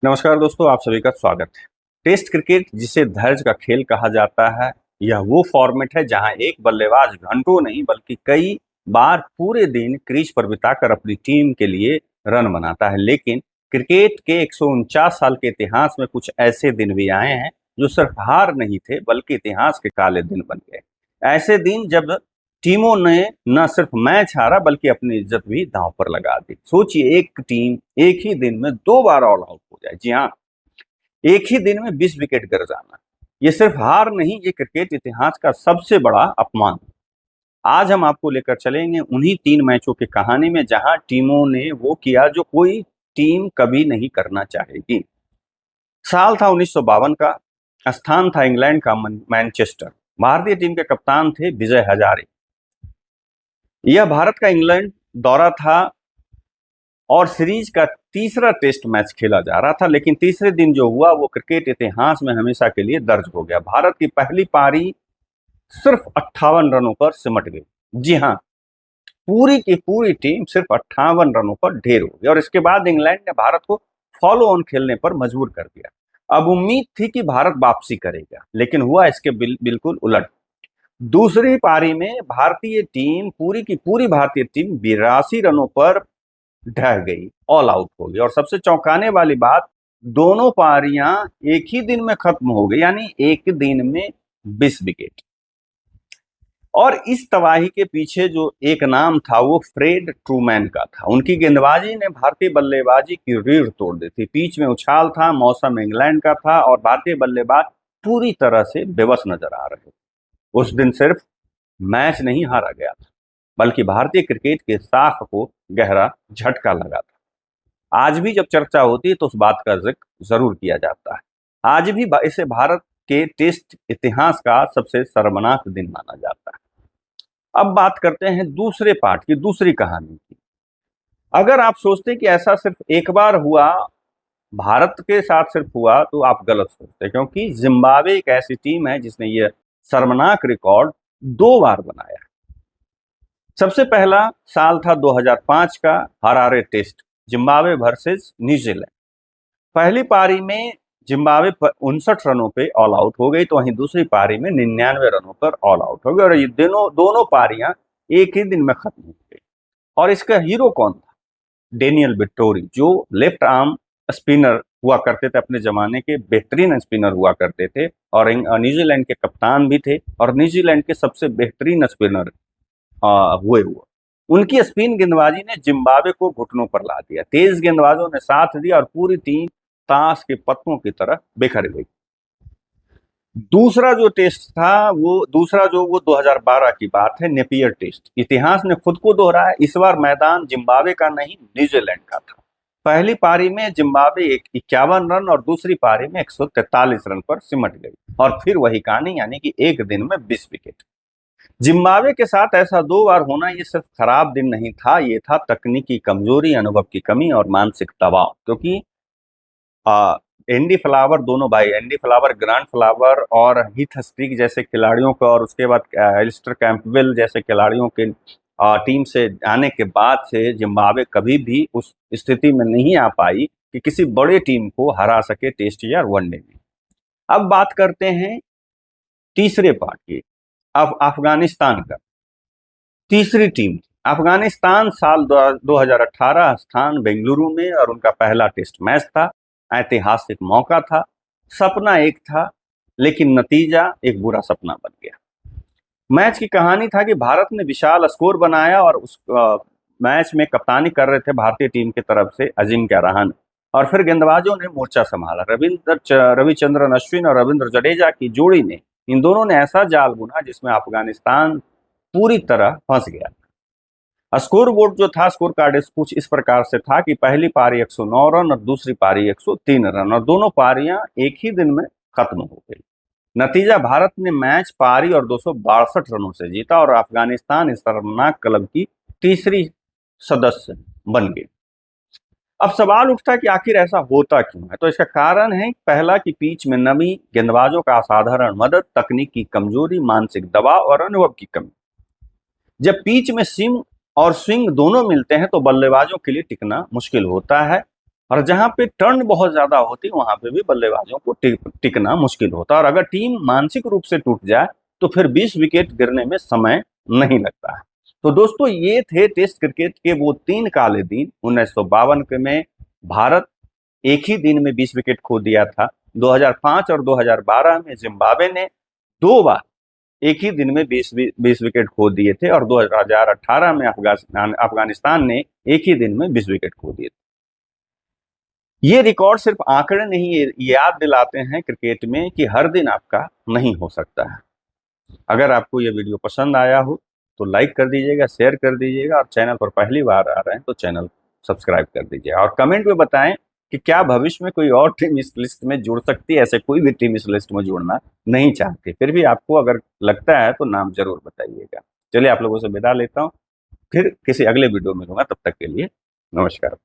नमस्कार दोस्तों, आप सभी का स्वागत है। टेस्ट क्रिकेट, जिसे धैर्य का खेल कहा जाता है, यह वो फॉर्मेट है जहां एक बल्लेबाज घंटों नहीं बल्कि कई बार पूरे दिन क्रीज पर बिताकर अपनी टीम के लिए रन बनाता है। लेकिन क्रिकेट के 149 साल के इतिहास में कुछ ऐसे दिन भी आए हैं जो सिर्फ हार नहीं थे बल्कि इतिहास के काले दिन बन गए। ऐसे दिन जब टीमों ने न सिर्फ मैच हारा बल्कि अपनी इज्जत भी दांव पर लगा दी। सोचिए, एक टीम एक ही दिन में 2 बार ऑल आउट हो जाए। जी हाँ, एक ही दिन में 20 विकेट गिर जाना, ये सिर्फ हार नहीं, ये क्रिकेट इतिहास का सबसे बड़ा अपमान। आज हम आपको लेकर चलेंगे उन्हीं 3 मैचों की कहानी में जहां टीमों ने वो किया जो कोई टीम कभी नहीं करना चाहेगी। साल था 1952 का, स्थान था इंग्लैंड का मैनचेस्टर। भारतीय टीम के कप्तान थे विजय हजारे। यह भारत का इंग्लैंड दौरा था और सीरीज का तीसरा टेस्ट मैच खेला जा रहा था। लेकिन तीसरे दिन जो हुआ वो क्रिकेट इतिहास में हमेशा के लिए दर्ज हो गया। भारत की पहली पारी सिर्फ 58 रनों पर सिमट गई। जी हाँ, पूरी की पूरी टीम सिर्फ 58 रनों पर ढेर हो गई और इसके बाद इंग्लैंड ने भारत को फॉलो ऑन खेलने पर मजबूर कर दिया। अब उम्मीद थी कि भारत वापसी करेगा, लेकिन हुआ इसके बिल्कुल उलट। दूसरी पारी में भारतीय टीम, पूरी की पूरी भारतीय टीम 82 रनों पर ढह गई, ऑल आउट हो गई। और सबसे चौंकाने वाली बात, दोनों पारियां एक ही दिन में खत्म हो गई, यानी एक दिन में 20 विकेट। और इस तबाही के पीछे जो एक नाम था वो फ्रेड ट्रूमैन का था। उनकी गेंदबाजी ने भारतीय बल्लेबाजी की रीढ़ तोड़ दी थी। पिच में उछाल था, मौसम इंग्लैंड का था और भारतीय बल्लेबाज पूरी तरह से बेबस नजर आ रहे थे। उस दिन सिर्फ मैच नहीं हारा गया था बल्कि भारतीय क्रिकेट के साख को गहरा झटका लगा था। आज भी जब चर्चा होती है तो उस बात का जिक्र जरूर किया जाता है। आज भी इसे भारत के टेस्ट इतिहास का सबसे शर्मनाक दिन माना जाता है। अब बात करते हैं दूसरे पार्ट की, दूसरी कहानी की। अगर आप सोचते कि ऐसा सिर्फ एक बार हुआ, भारत के साथ सिर्फ हुआ, तो आप गलत सोचते, क्योंकि जिम्बाब्वे एक ऐसी टीम है जिसने यह शर्मनाक रिकॉर्ड 2 बार बनाया। सबसे पहला साल था 2005 का Harare test, Zimbabwe versus New Zealand. पहली पारी में जिम्बाब्वे 59 रनों पे ऑल आउट हो गई, तो वहीं दूसरी पारी में 99 रनों पर ऑल आउट हो गई और ये दोनों पारियां एक ही दिन में खत्म हो गई। और इसका हीरो कौन था? डेनियल विट्टोरी, जो लेफ्ट आर्म स्पिनर हुआ करते थे, अपने जमाने के बेहतरीन स्पिनर हुआ करते थे और न्यूजीलैंड के कप्तान भी थे और न्यूजीलैंड के सबसे बेहतरीन स्पिनर हुए। उनकी स्पिन गेंदबाजी ने जिम्बाब्वे को घुटनों पर ला दिया। तेज गेंदबाजों ने साथ दिया और पूरी टीम ताश के पत्तों की तरह बिखर गई। दूसरा जो टेस्ट था वो 2012 की बात है, नेपियर टेस्ट। इतिहास ने खुद को दोहराया। इस बार मैदान जिम्बाब्वे का नहीं, न्यूजीलैंड का था। पहली पारी में जिम्बाब्वे 51 रन और दूसरी पारी में 143 रन पर सिमट गई और फिर वही कहानी, यानी कि एक दिन में 20 विकेट। जिम्बाब्वे के साथ ऐसा 2 बार होना ये सिर्फ खराब दिन नहीं था, ये था तकनीकी कमजोरी, अनुभव की कमी और मानसिक दबाव। क्योंकि एंडी फ्लावर, दोनों भाई एंडी फ्लावर, ग्रांट फ्लावर और हीथ स्ट्रीक जैसे खिलाड़ियों का और उसके बाद एलिस्टर कैंपबेल जैसे खिलाड़ियों के टीम से आने के बाद से जिम्बाब्वे कभी भी उस स्थिति में नहीं आ पाई कि किसी बड़े टीम को हरा सके टेस्ट या वनडे में। अब बात करते हैं तीसरे पार्ट की, अफगानिस्तान का। तीसरी टीम अफगानिस्तान, साल 2018, स्थान बेंगलुरु में और उनका पहला टेस्ट मैच था। ऐतिहासिक मौका था, सपना एक था, लेकिन नतीजा एक बुरा सपना बन गया। मैच की कहानी था कि भारत ने विशाल स्कोर बनाया और उस मैच में कप्तानी कर रहे थे भारतीय टीम की तरफ से अजिंक्य रहाणे और फिर गेंदबाजों ने मोर्चा संभाला। रविचंद्रन अश्विन और रविंद्र जडेजा की जोड़ी ने, इन दोनों ने ऐसा जाल बुना जिसमें अफगानिस्तान पूरी तरह फंस गया। स्कोर बोर्ड जो था, स्कोर कार्ड कुछ इस प्रकार से था कि पहली पारी 109 रन और दूसरी पारी 103 रन और दोनों पारियां एक ही दिन में खत्म हो गई। नतीजा, भारत ने मैच पारी और 262 रनों से जीता और अफगानिस्तान इस शर्मनाक क्लब की तीसरी सदस्य बन गई। अब सवाल उठता है कि आखिर ऐसा होता क्यों है? तो इसका कारण है, पहला कि पिच में नमी, गेंदबाजों का असाधारण मदद, तकनीक की कमजोरी, मानसिक दबाव और अनुभव की कमी। जब पिच में सिम और स्विंग दोनों मिलते हैं तो बल्लेबाजों के लिए टिकना मुश्किल होता है। और जहां पे टर्न बहुत ज्यादा होती वहां पे भी बल्लेबाजों को टिकना मुश्किल होता। और अगर टीम मानसिक रूप से टूट जाए तो फिर 20 विकेट गिरने में समय नहीं लगता है। तो दोस्तों, ये थे टेस्ट क्रिकेट के वो 3 काले दिन। 1952 के में भारत एक ही दिन में 20 विकेट खो दिया था। 2005 और 2012 में जिम्बाब्वे ने 2 बार एक ही दिन में 20 विकेट खो दिए थे। और 2018 में अफगानिस्तान ने एक ही दिन में 20 विकेट खो दिए थे। ये रिकॉर्ड सिर्फ आंकड़े नहीं, ये याद दिलाते हैं क्रिकेट में कि हर दिन आपका नहीं हो सकता है। अगर आपको ये वीडियो पसंद आया हो तो लाइक कर दीजिएगा, शेयर कर दीजिएगा, और चैनल पर पहली बार आ रहे हैं तो चैनल सब्सक्राइब कर दीजिए। और कमेंट में बताएं कि क्या भविष्य में कोई और टीम इस लिस्ट में जुड़ सकती है। ऐसे कोई भी टीम इस लिस्ट में जुड़ना नहीं चाहती, फिर भी आपको अगर लगता है तो नाम जरूर बताइएगा। चलिए, आप लोगों से विदा लेता हूँ, फिर किसी अगले वीडियो में मिलूंगा। तब तक के लिए नमस्कार।